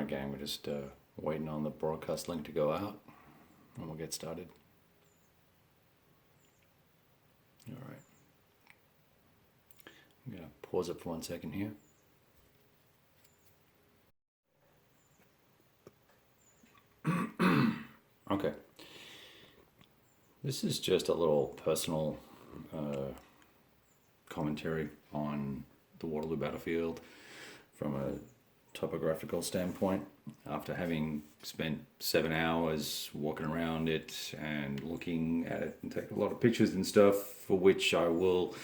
Alright gang, we're just waiting on the broadcast link to go out and we'll get started. Alright. I'm going to pause it for 1 second here. Okay. This is just a little personal commentary on the Waterloo battlefield from a topographical standpoint. After having spent 7 hours walking around it and looking at it and taking a lot of pictures and stuff, for which I will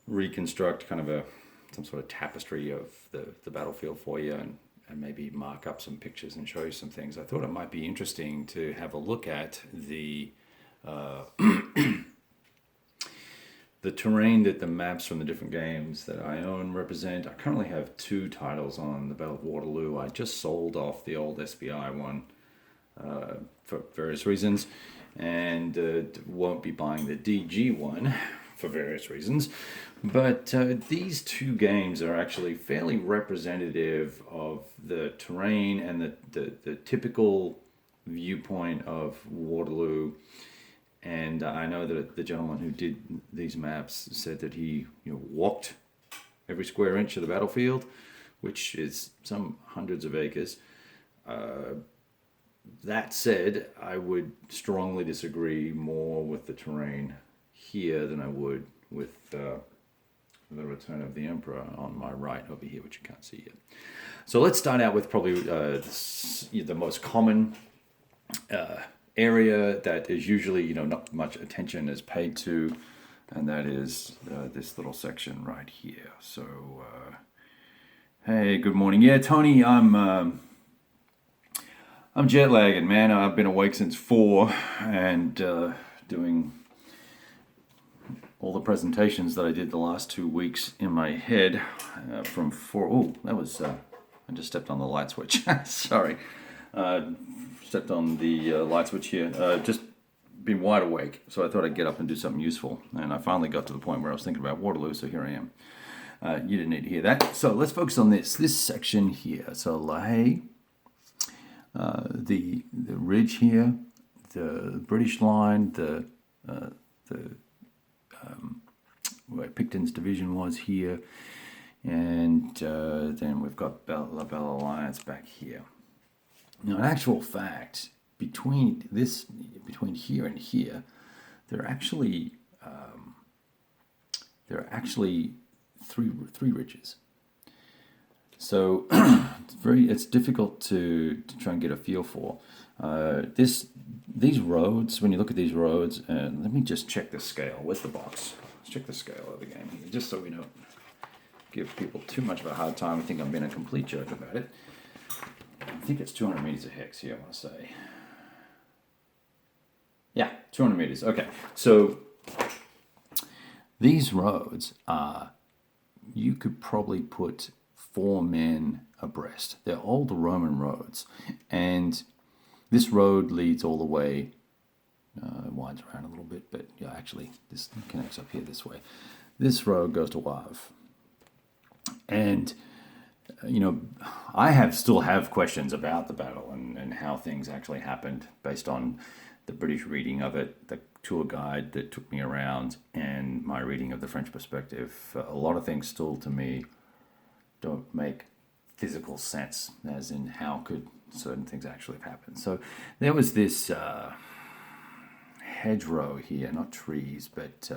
reconstruct kind of some sort of tapestry of the battlefield for you and maybe mark up some pictures and show you some things. I thought it might be interesting to have a look at the the terrain that the maps from the different games that I own represent. I currently have 2 titles on the Battle of Waterloo. I just sold off the old SBI one for various reasons, and won't be buying the DG one for various reasons. But these 2 games are actually fairly representative of the terrain and the typical viewpoint of Waterloo. And I know that the gentleman who did these maps said that he walked every square inch of the battlefield, which is some hundreds of acres. That said, I would strongly disagree more with the terrain here than I would with the Return of the Emperor on my right over here, which you can't see yet. So let's start out with probably the most common area that is usually not much attention is paid to, and that is this little section right here. So hey, good morning. Yeah, Tony, I'm jet lagging, man. I've been awake since 4 and doing all the presentations that I did the last 2 weeks in my head from 4. Oh, that was I just stepped on the light switch. Sorry. Stepped on the light switch here. Just been wide awake, so I thought I'd get up and do something useful. And I finally got to the point where I was thinking about Waterloo, so here I am. You didn't need to hear that. So let's focus on this section here. So La Haye, the ridge here, the British line, where Picton's division was here, and then we've got La Belle Alliance back here. Now, in actual fact, between here and here, there are actually three ridges. So it's difficult to try and get a feel for these roads. When you look at these roads, and let me just check the scale. Where's the box? Let's check the scale of the game here, just so we don't give people too much of a hard time. I think I'm being a complete jerk about it. I think it's 200 meters of hex here, I want to say. Yeah, 200 meters. Okay, so these roads are, you could probably put 4 men abreast. They're old Roman roads, and this road leads all the way, it winds around a little bit, but yeah, actually this connects up here this way. This road goes to Wavre. And I still have questions about the battle and how things actually happened based on the British reading of it, the tour guide that took me around, and my reading of the French perspective. A lot of things still, to me, don't make physical sense, as in how could certain things actually have happened. So there was this hedgerow here, not trees, but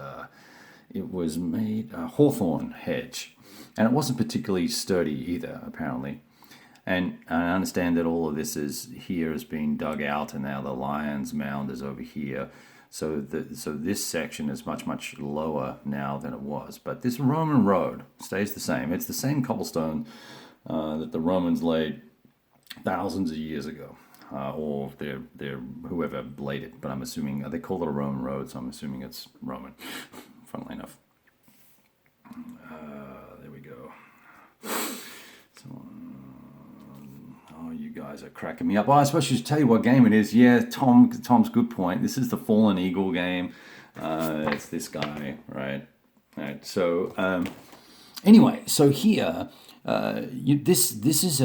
it was made a hawthorn hedge. And it wasn't particularly sturdy either, apparently. And I understand that all of this is being dug out, and now the Lion's Mound is over here. So this section is much, much lower now than it was. But this Roman road stays the same. It's the same cobblestone that the Romans laid thousands of years ago, or they're whoever laid it. But I'm assuming they call it a Roman road, so I'm assuming it's Roman. Funnily enough. There we go. So, you guys are cracking me up. I suppose I should tell you what game it is. Yeah, Tom's good point. This is the Fallen Eagle game. It's this guy, right? So Anyway, so here, this is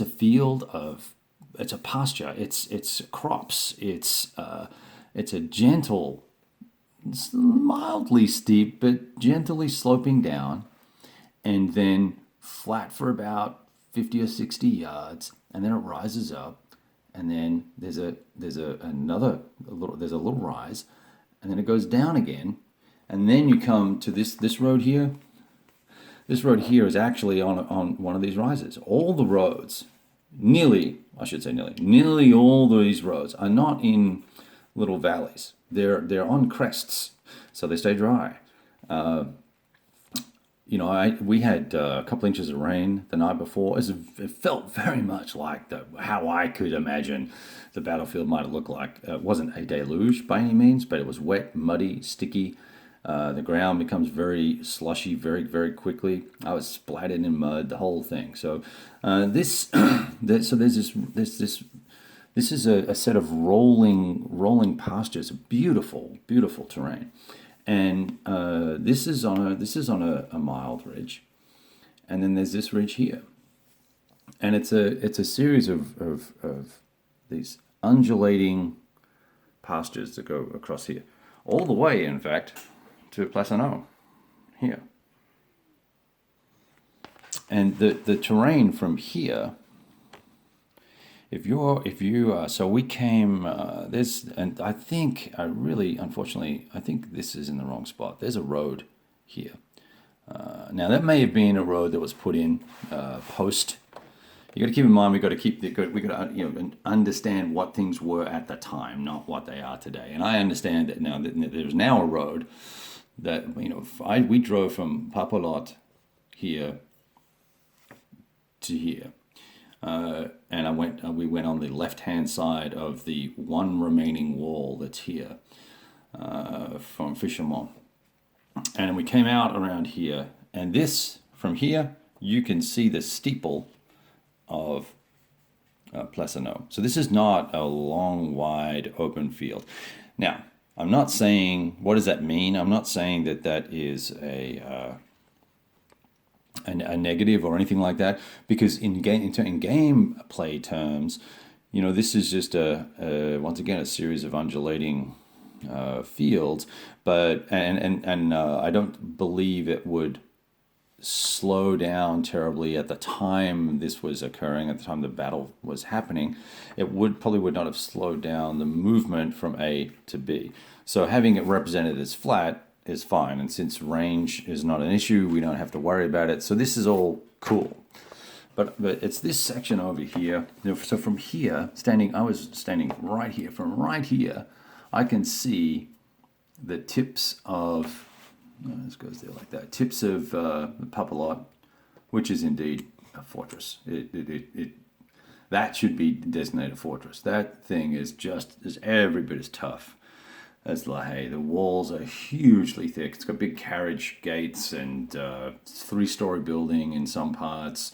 a field of, it's a pasture. It's crops. It's a gentle, it's mildly steep, but gently sloping down, and then flat for about 50 or 60 yards, and then it rises up, and then there's a little rise, and then it goes down again, and then you come to this road here. This road here is actually on one of these rises. All the roads, nearly all these roads are not in little valleys. They're on crests, so they stay dry. We had a couple inches of rain the night before. It felt very much like how I could imagine the battlefield might have looked like. It wasn't a deluge by any means, but it was wet, muddy, sticky. The ground becomes very slushy very, very quickly. I was splattered in mud, the whole thing. So this is a set of rolling pastures, beautiful, beautiful terrain. And this is on a mild ridge, and then there's this ridge here, and it's a series of these undulating pastures that go across here, all the way, in fact, to Papelotte here. And the terrain from here, so we came this, and unfortunately, I think this is in the wrong spot. There's a road here. Now that may have been a road that was put in post. You got to keep in mind we got to understand what things were at the time, not what they are today. And I understand that now that there's now a road that we drove from Papelotte here to here. And we went on the left-hand side of the one remaining wall that's here from Hougoumont. And we came out around here, and from here, you can see the steeple of Papelotte. So this is not a long, wide, open field. Now, I'm not saying, what does that mean? I'm not saying that is a negative or anything like that, because in game play terms, this is just once again a series of undulating fields, but I don't believe it would slow down terribly at the time this was occurring, at the time the battle was happening. It probably would not have slowed down the movement from A to B. So having it represented as flat is fine, and since range is not an issue, we don't have to worry about it. So this is all cool, but it's this section over here. So from here, I was standing right here. From right here, I can see the tips of this goes there like that. Tips of Papelotte, which is indeed a fortress. That should be designated a fortress. That thing is every bit as tough as La Haye. The walls are hugely thick. It's got big carriage gates and 3-story building in some parts.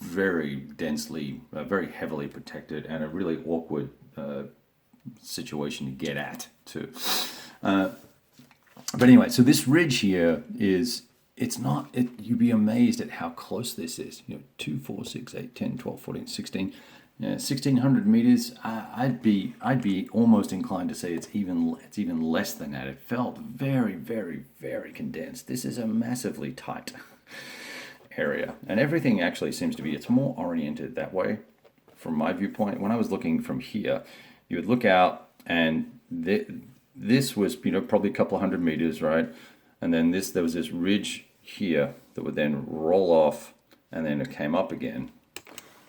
Very densely, very heavily protected, and a really awkward situation to get at too. But anyway, so this ridge here you'd be amazed at how close this is. 2, 4, 6, 8, 10, 12, 14, 16. 1,600 meters. I'd be almost inclined to say it's even less than that. It felt very, very, very condensed. This is a massively tight area, and everything actually seems to be. It's more oriented that way, from my viewpoint. When I was looking from here, you would look out, and this was probably a couple of 100 meters, right? And then there was this ridge here that would then roll off, and then it came up again.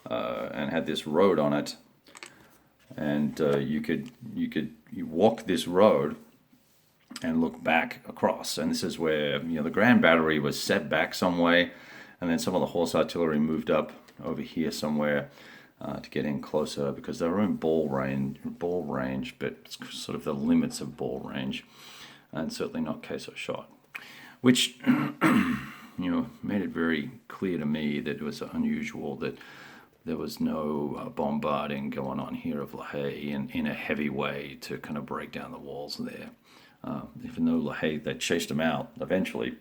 And had this road on it, and you walk this road and look back across, and this is where the Grand Battery was set back some way, and then some of the horse artillery moved up over here somewhere to get in closer, because they were in ball range, but it's sort of the limits of ball range, and certainly not queso shot, which made it very clear to me that it was unusual that there was no bombarding going on here of La Haye in a heavy way to kind of break down the walls there. Even though LaHaye, they chased him out eventually,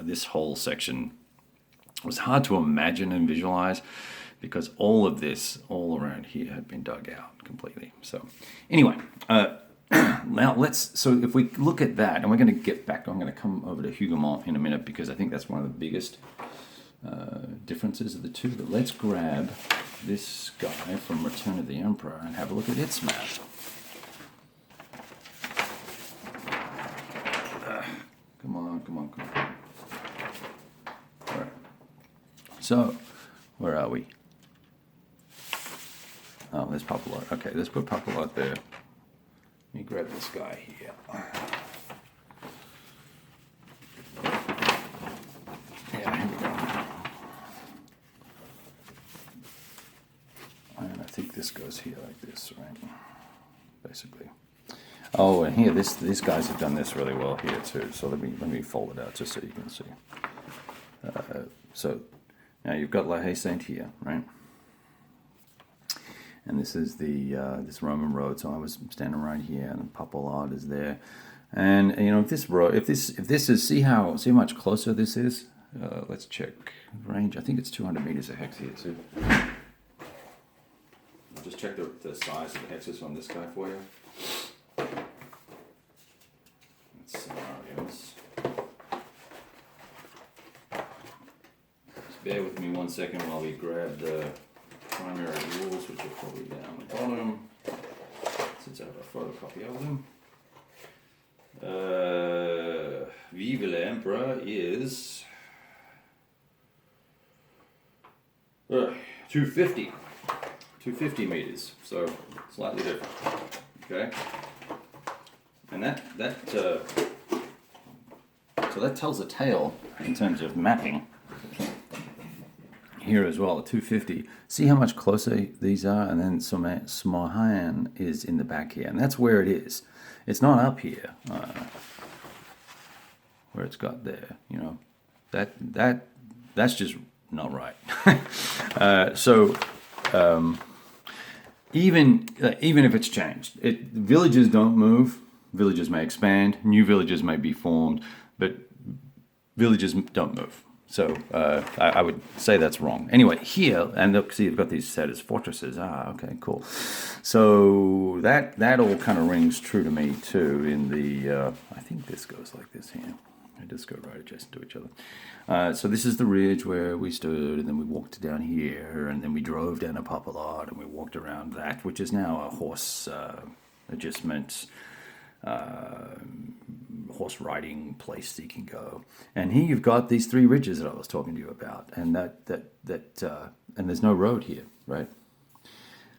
this whole section was hard to imagine and visualize because all of this all around here had been dug out completely. So anyway, now so if we look at that, and we're going to get back, I'm going to come over to Hougoumont in a minute because I think that's one of the biggest differences of the two. But let's grab this guy from Return of the Emperor and have a look at its map. Come on. All right. So, where are we? Oh, there's Papelotte. Okay, let's put Papelotte there. Let me grab this guy here. Yeah, here we go. And I think this goes here like this, right? Basically. Oh, and here, these guys have done this really well here too. So let me fold it out just so you can see. So now you've got LaHaye Saint here, right? And this is the this Roman road. So I was standing right here, and Papelotte is there. And you know, if this road, if this is, see how much closer this is. Let's check range. I think it's 200 meters a hex here too. I'll just check the size of the hexes on this guy for you. Scenarios. Just bear with me 1 second while we grab the primary rules, which are probably down the bottom, since I have a photocopy of them. Vive l'Empereur is 250 meters, so slightly different. Okay. And so that tells a tale in terms of mapping here as well. 250. See how much closer these are, and then Smohan is in the back here, and that's where it is. It's not up here, where it's got there. You know, that's just not right. Even if it's changed, villages don't move. Villages may expand, new villages may be formed, but villages don't move. So I would say that's wrong. Anyway, here, and look, see, you've got these set as fortresses. Okay, cool. So that all kind of rings true to me too. In the, I think this goes like this here. They just go right adjacent to each other. So this is the ridge where we stood, and then we walked down here, and then we drove down to Papelotte, and we walked around that, which is now a horse adjustment. Horse riding place that you can go, and here you've got these three ridges that I was talking to you about, and and there's no road here, right?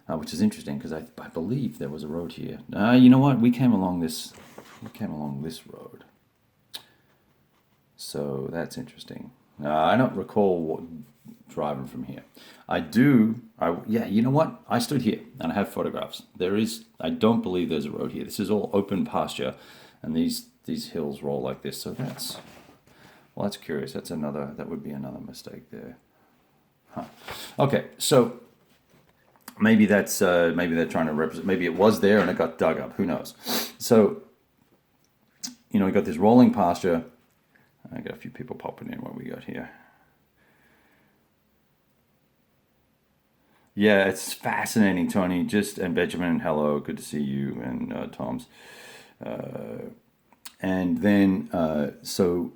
Which is interesting because I believe there was a road here. You know what? We came along this road, so that's interesting. I don't recall driving from here. Yeah, you know what? I stood here and I have photographs. I don't believe there's a road here. This is all open pasture, and these hills roll like this. So that's curious. That would be another mistake there. Huh. Okay, so maybe they're trying to represent. Maybe it was there and it got dug up. Who knows? So, you know, we got this rolling pasture. I got a few people popping in. What we got here? Yeah, it's fascinating, Tony. And Benjamin, hello, good to see you, and Tom's. And then, so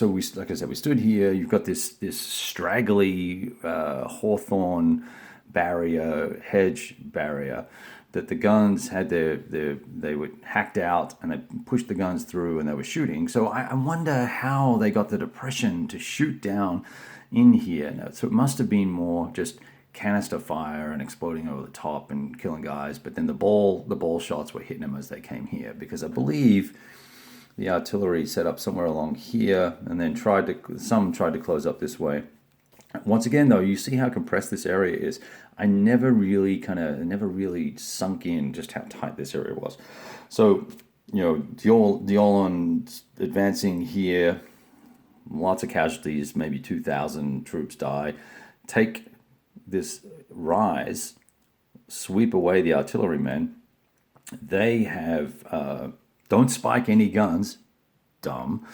we, like I said, we stood here. You've got this straggly hawthorn barrier, hedge barrier, that the guns had they were hacked out, and they pushed the guns through, and they were shooting. So I wonder how they got the depression to shoot down in here. Now, so it must have been more just canister fire and exploding over the top and killing guys, but then the ball shots were hitting them as they came here, because I believe the artillery set up somewhere along here, and then some tried to close up this way. Once again, though, you see how compressed this area is. I never really sunk in just how tight this area was. So, you know, Diolan advancing here, lots of casualties, maybe 2,000 troops die. Take this rise, sweep away the artillerymen. They have Don't spike any guns. Dumb.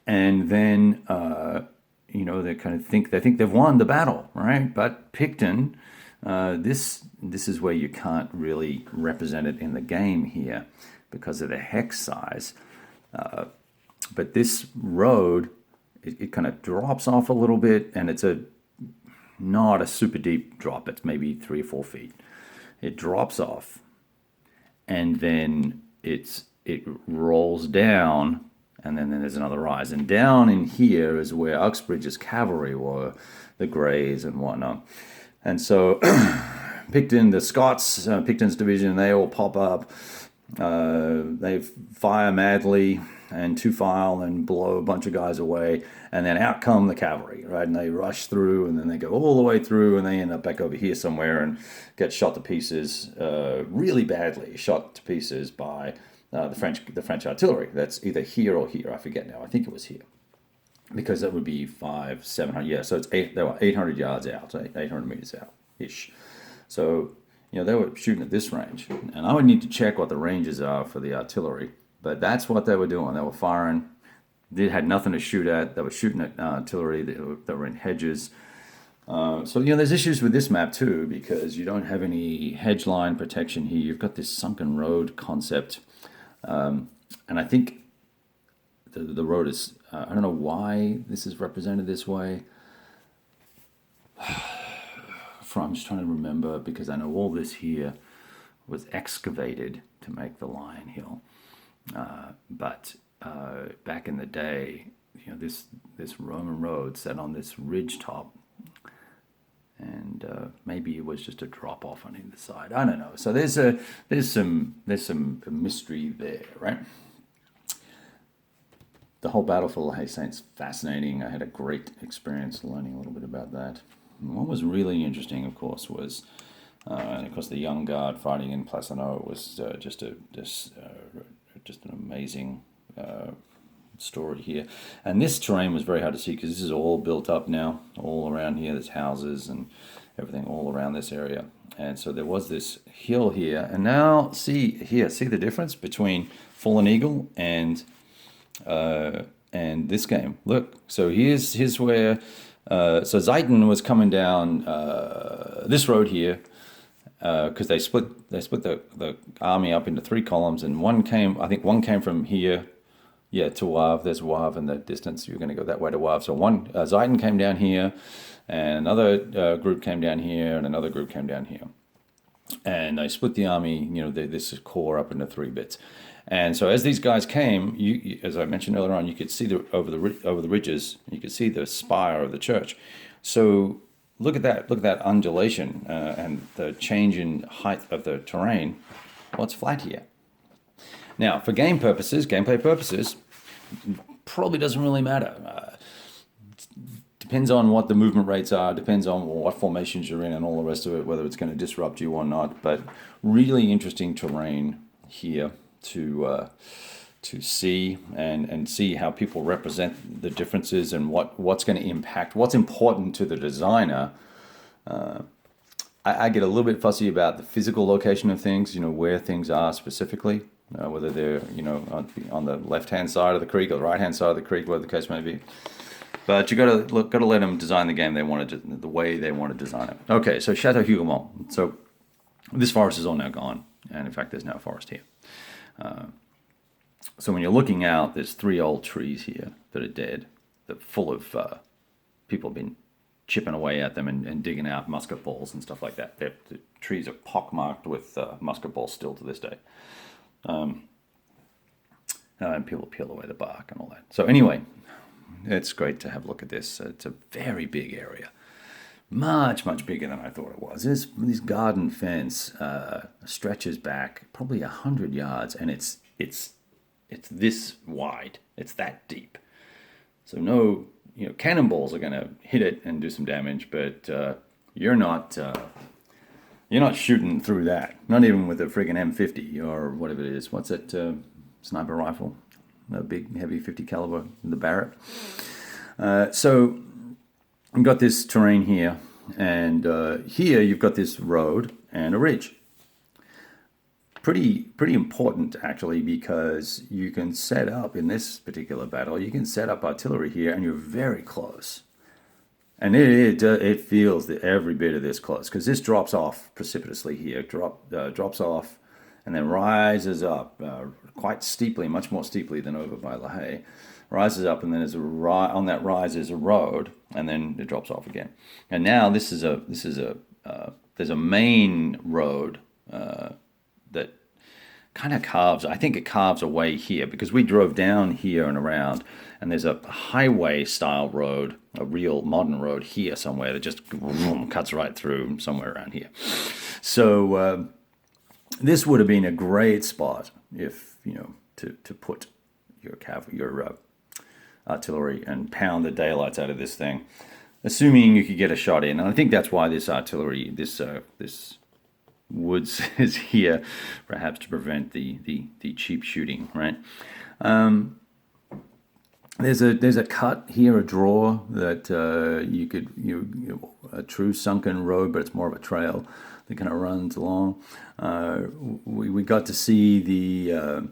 And then, they kind of think they've won the battle, right? But Picton, this is where you can't really represent it in the game here because of the hex size. But this road, it kind of drops off a little bit, and it's not a super deep drop. It's maybe 3 or 4 feet. It drops off, and then it rolls down, and then there's another rise. And down in here is where Uxbridge's cavalry were, the Greys and whatnot. And so Picton, the Scots, Picton's division, they all pop up. They fire madly and two-file and blow a bunch of guys away. And then out come the cavalry, right? And they rush through, and then they go all the way through, and they end up back over here somewhere and get shot to pieces, really badly shot to pieces by the French artillery. That's either here or here. I forget now. I think it was here, because that would be 700. Yeah, so they were 800 yards out, 800 meters out ish. So they were shooting at this range, and I would need to check what the ranges are for the artillery. But that's what they were doing. They were firing. They had nothing to shoot at. They were shooting at artillery. They were in hedges. So there's issues with this map too, because you don't have any hedge line protection here. You've got this sunken road concept, and I think the road is. I don't know why this is represented this way. I'm just trying to remember, because I know all this here was excavated to make the Lion Hill. But back in the day, this Roman road sat on this ridge top, and maybe it was just a drop off on either side. I don't know. So there's some mystery there, right? The whole battle for La Haye Saint's fascinating. I had a great experience learning a little bit about that. And what was really interesting, of course, was the Young Guard fighting in Plassano was just an amazing story here. And this terrain was very hard to see because this is all built up now, all around here. There's houses and everything all around this area. And so there was this hill here. And now see the difference between Fallen Eagle and this game. Look, so here's where so Zieten was coming down this road here, because they split the army up into 3 columns, and one came from here, to Wavre. There's Wavre in the distance. You're going to go that way to Wavre. So one Zieten came down here, and another group came down here, and another group came down here, and they split the army. This core up into 3 bits. And so as these guys came, you as I mentioned earlier on, you could see over the ridges, you could see the spire of the church. So look at that undulation and the change in height of the terrain. Well, it's flat here. Now, for gameplay purposes, probably doesn't really matter. Depends on what the movement rates are, depends on what formations you're in and all the rest of it, whether it's going to disrupt you or not. But really interesting terrain here to see and see how people represent the differences and what's going to impact, what's important to the designer. I get a little bit fussy about the physical location of things, where things are specifically, whether they're on the left-hand side of the creek or the right-hand side of the creek, whatever the case may be. But you got to let them design the game the way they want to design it. Okay, so Chateau Hougoumont. So this forest is all now gone, and in fact, there's no forest here. So when you're looking out, there's 3 old trees here that are dead, that full of people have been chipping away at them and digging out musket balls and stuff like that. The trees are pockmarked with musket balls still to this day. And people peel away the bark and all that. So anyway, it's great to have a look at this. It's a very big area. Much, much bigger than I thought it was. This garden fence stretches back probably 100 yards, and it's this wide. It's that deep. So no, cannonballs are going to hit it and do some damage, but you're not shooting through that. Not even with a friggin' M50 or whatever it is. What's that sniper rifle? A big, heavy 50 caliber, the Barrett. So you've got this terrain here, and here you've got this road and a ridge. pretty important actually, because you can set up in this particular battle, you can set up artillery here, and you're very close. And it feels that every bit of this close, because this drops off precipitously here, drops off, and then rises up quite steeply, much more steeply than over by La Haye. Rises up, and then on that rise is a road, and then it drops off again. And now there's a main road that kind of carves. I think it carves away here, because we drove down here and around, and there's a highway style road, a real modern road here somewhere that just cuts right through somewhere around here. So this would have been a great spot if, to put your artillery and pound the daylights out of this thing, assuming you could get a shot in. And I think that's why this artillery, this woods is here, perhaps to prevent the cheap shooting, right? There's a cut here, a draw that you could a true sunken road, but it's more of a trail that kind of runs along. We got to see the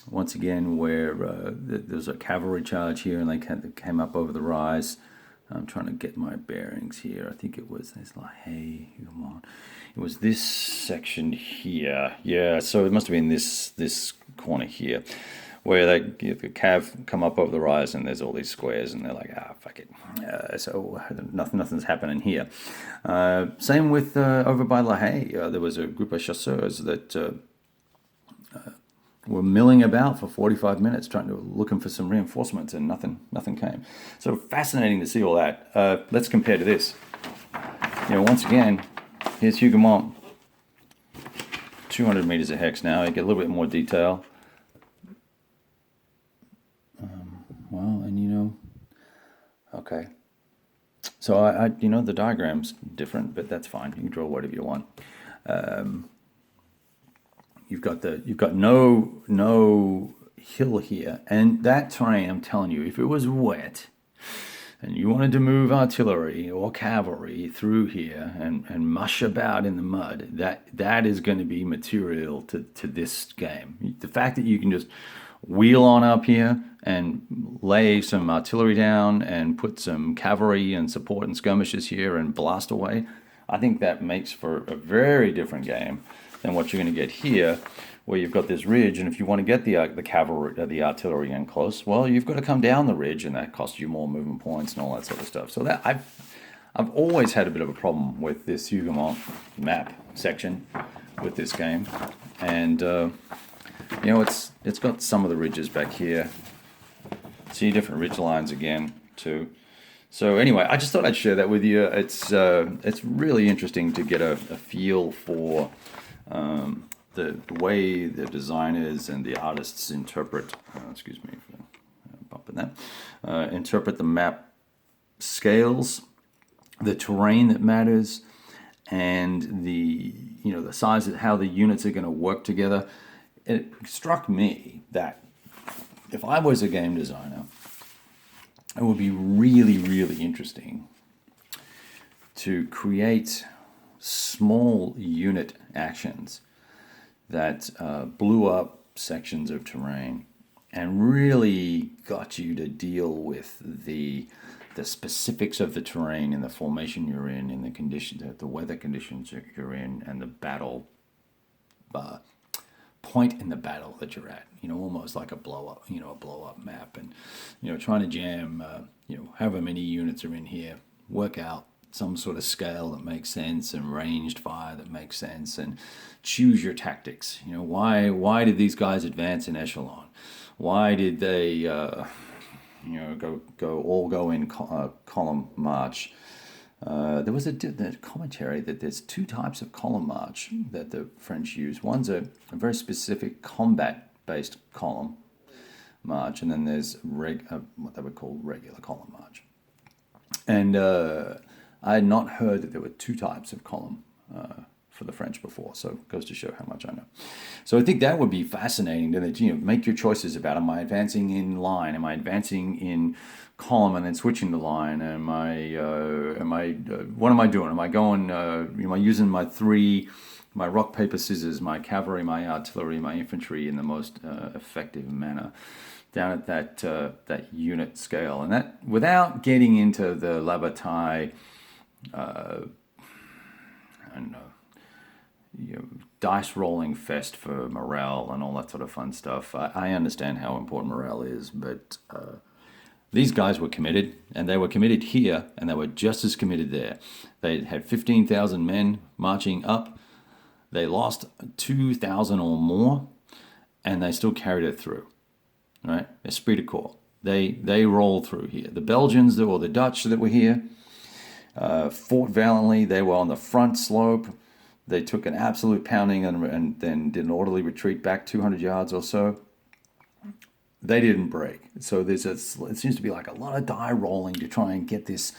once again where there's a cavalry charge here, and they came up over the rise. I'm trying to get my bearings here. I think there's La Haye, Hougoumont. It was this section here. Yeah, so it must have been this corner here, where the cav come up over the rise, and there's all these squares, and they're like, fuck it. So nothing's happening here. Same with over by La Haye. There was a group of chasseurs that were milling about for 45 minutes looking for some reinforcements, and nothing came. So fascinating to see all that. Let's compare to this. Once again, here's Hougoumont, 200 meters of hex now. You get a little bit more detail. Okay. So I the diagram's different, but that's fine. You can draw whatever you want. You've got no hill here, and that terrain, I'm telling you, if it was wet and you wanted to move artillery or cavalry through here and mush about in the mud, that is going to be material to this game. The fact that you can just wheel on up here and lay some artillery down and put some cavalry and support and skirmishers here and blast away, I think that makes for a very different game than what you're going to get here, where you've got this ridge, and if you want to get the cavalry, the artillery in close, well, you've got to come down the ridge, and that costs you more movement points and all that sort of stuff. So that I've always had a bit of a problem with this Hougoumont map section with this game, and it's got some of the ridges back here. See different ridge lines again too. So anyway, I just thought I'd share that with you. It's really interesting to get a feel for the way the designers and the artists interpret. Excuse me for bumping that. Interpret the map scales, the terrain that matters, and the size of how the units are going to work together. It struck me that if I was a game designer, it would be really, really interesting to create small unit actions that blew up sections of terrain and really got you to deal with the specifics of the terrain and the formation you're in the conditions, the weather conditions you're in, and the battle point in the battle that you're at. Almost like a blow up map, and trying to jam however many units are in here, work out some sort of scale that makes sense and ranged fire that makes sense, and choose your tactics. Why did these guys advance in echelon? Why did they go in column march? There was the commentary that there's two types of column march that the French use. One's a very specific combat-based column march, and then there's what they would call regular column march. And I had not heard that there were two types of column for the French before, so it goes to show how much I know. So I think that would be fascinating to make your choices about: am I advancing in line? Am I advancing in column and then switching the line? Am I what am I doing? Am I going? Am I using my 3 my rock, paper, scissors, my cavalry, my artillery, my infantry in the most effective manner down at that unit scale. And that without getting into the Labatai, I don't know, dice rolling fest for morale and all that sort of fun stuff. I understand how important morale is, but these guys were committed, and they were committed here, and they were just as committed there. They had 15,000 men marching up. They lost 2,000 or more, and they still carried it through. Right? Esprit de corps. They rolled through here. The Belgians or the Dutch that were here fought valiantly. They were on the front slope. They took an absolute pounding and then did an orderly retreat back 200 yards or so. They didn't break. So it seems to be like a lot of die rolling to try and get this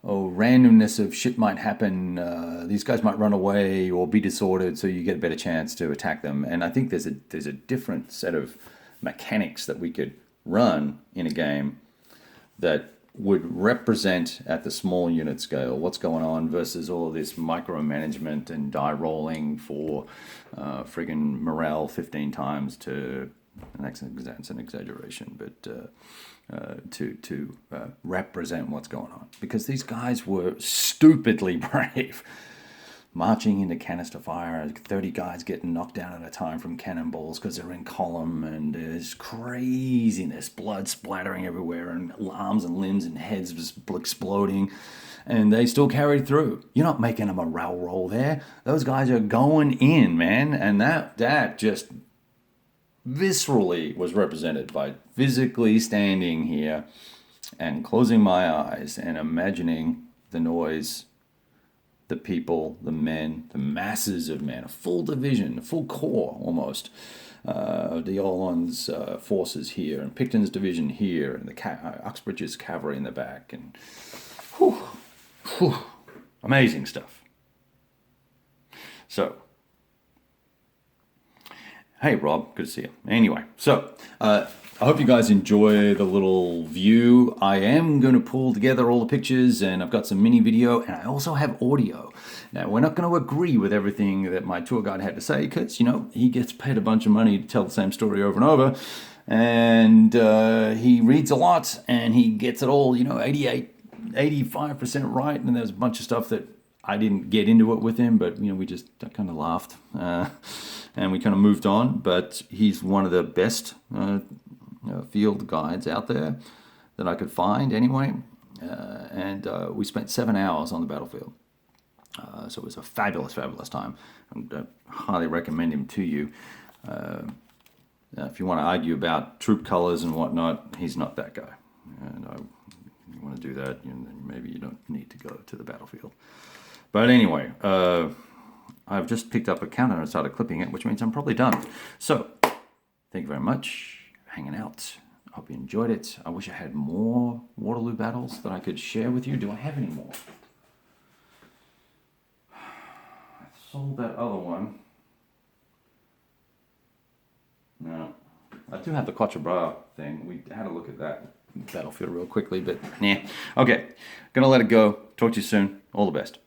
randomness of shit might happen. These guys might run away or be disordered, so you get a better chance to attack them. And I think there's a different set of mechanics that we could run in a game that would represent at the small unit scale what's going on versus all of this micromanagement and die rolling for friggin' morale 15 times to, and that's an exaggeration, but to represent what's going on. Because these guys were stupidly brave. Marching into canister fire, 30 guys getting knocked down at a time from cannonballs because they're in column, and there's craziness, blood splattering everywhere, and arms and limbs and heads just exploding, and they still carried through. You're not making a morale roll there. Those guys are going in, man, and that just viscerally was represented by physically standing here and closing my eyes and imagining the noise, the people, the men, the masses of men, a full division, a full corps almost, of the Orleans forces here, and Picton's division here, and the Uxbridge's cavalry in the back, and amazing stuff. So, hey Rob, good to see you. Anyway, so I hope you guys enjoy the little view. I am going to pull together all the pictures, and I've got some mini video, and I also have audio. Now, we're not going to agree with everything that my tour guide had to say because, he gets paid a bunch of money to tell the same story over and over, and he reads a lot, and he gets it all, 85% right, and there's a bunch of stuff that I didn't get into it with him, but, we just kind of laughed, and we kind of moved on, but he's one of the best field guides out there that I could find anyway, and we spent 7 hours on the battlefield, so it was a fabulous time, and I highly recommend him to you. If you want to argue about troop colors and whatnot, he's not that guy, and you want to do that, then maybe you don't need to go to the battlefield. But anyway, I've just picked up a counter and started clipping it, which means I'm probably done. So, thank you very much for hanging out. I hope you enjoyed it. I wish I had more Waterloo battles that I could share with you. Do I have any more? I sold that other one. No. I do have the Quatre Bras thing. We had a look at that battlefield real quickly, but nah. Okay, gonna let it go. Talk to you soon. All the best.